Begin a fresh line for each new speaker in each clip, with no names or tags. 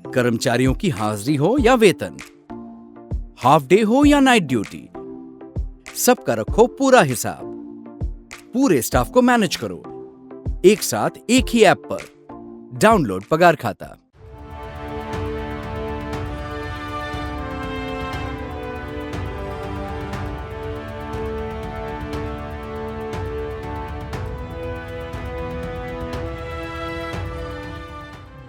कर्मचारियों की हाजिरी हो या वेतन, हाफ डे हो या नाइट ड्यूटी, सबका रखो पूरा हिसाब। पूरे स्टाफ को मैनेज करो एक साथ एक ही ऐप पर। डाउनलोड पगार खाता।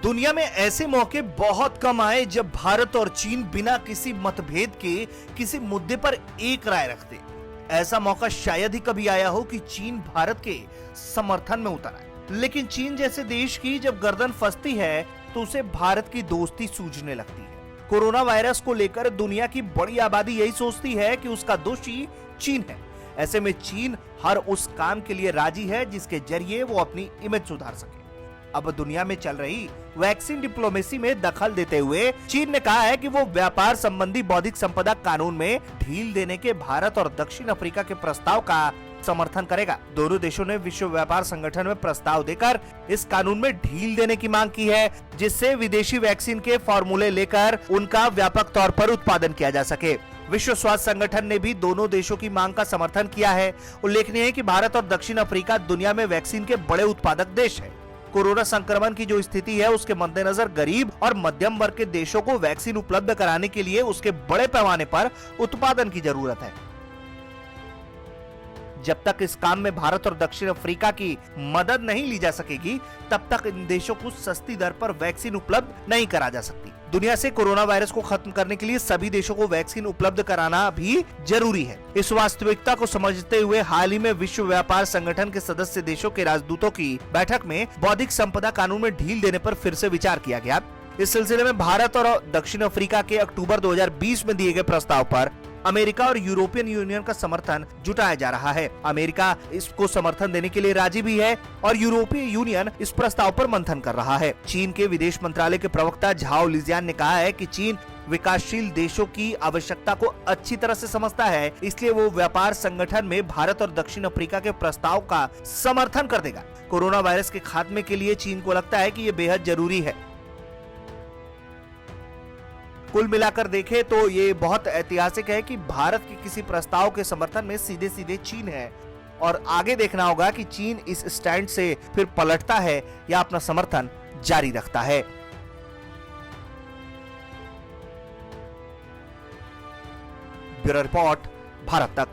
दुनिया में ऐसे मौके बहुत कम आए जब भारत और चीन बिना किसी मतभेद के किसी मुद्दे पर एक राय रखते। ऐसा मौका शायद ही कभी आया हो कि चीन भारत के समर्थन में उतर आए। लेकिन चीन जैसे देश की जब गर्दन फंसती है तो उसे भारत की दोस्ती सूझने लगती है। कोरोना वायरस को लेकर दुनिया की बड़ी आबादी यही सोचती है कि उसका दोषी चीन है। ऐसे में चीन हर उस काम के लिए राजी है जिसके जरिए वो अपनी इमेज सुधार सके। अब दुनिया में चल रही वैक्सीन डिप्लोमेसी में दखल देते हुए चीन ने कहा है कि वो व्यापार संबंधी बौद्धिक संपदा कानून में ढील देने के भारत और दक्षिण अफ्रीका के प्रस्ताव का समर्थन करेगा। दोनों देशों ने विश्व व्यापार संगठन में प्रस्ताव देकर इस कानून में ढील देने की मांग की है, जिससे विदेशी वैक्सीन के फॉर्मूले लेकर उनका व्यापक तौर पर उत्पादन किया जा सके। विश्व स्वास्थ्य संगठन ने भी दोनों देशों की मांग का समर्थन किया है। उल्लेखनीय है कि भारत और दक्षिण अफ्रीका दुनिया में वैक्सीन के बड़े उत्पादक देश है। कोरोना संक्रमण की जो स्थिति है उसके मद्देनजर गरीब और मध्यम वर्ग के देशों को वैक्सीन उपलब्ध कराने के लिए उसके बड़े पैमाने पर उत्पादन की जरूरत है। जब तक इस काम में भारत और दक्षिण अफ्रीका की मदद नहीं ली जा सकेगी, तब तक इन देशों को सस्ती दर पर वैक्सीन उपलब्ध नहीं करा जा सकती। दुनिया से कोरोना वायरस को खत्म करने के लिए सभी देशों को वैक्सीन उपलब्ध कराना भी जरूरी है। इस वास्तविकता को समझते हुए हाल ही में विश्व व्यापार संगठन के सदस्य देशों के राजदूतों की बैठक में बौद्धिक संपदा कानून में ढील देने पर फिर से विचार किया गया। इस सिलसिले में भारत और दक्षिण अफ्रीका के अक्टूबर 2020 में दिए गए प्रस्ताव पर अमेरिका और यूरोपियन यूनियन का समर्थन जुटाया जा रहा है। अमेरिका इसको समर्थन देने के लिए राजी भी है और यूरोपीय यूनियन इस प्रस्ताव पर मंथन कर रहा है। चीन के विदेश मंत्रालय के प्रवक्ता झाओ लिजियान ने कहा है कि चीन विकासशील देशों की आवश्यकता को अच्छी तरह से समझता है, इसलिए वो व्यापार संगठन में भारत और दक्षिण अफ्रीका के प्रस्ताव का समर्थन कर देगा। कोरोना वायरस के खात्मे के लिए चीन को लगता है कि ये बेहद जरूरी है। कुल मिलाकर देखें तो ये बहुत ऐतिहासिक है कि भारत के किसी प्रस्ताव के समर्थन में सीधे सीधे चीन है, और आगे देखना होगा कि चीन इस स्टैंड से फिर पलटता है या अपना समर्थन जारी रखता है। ब्यूरो रिपोर्ट, भारत तक।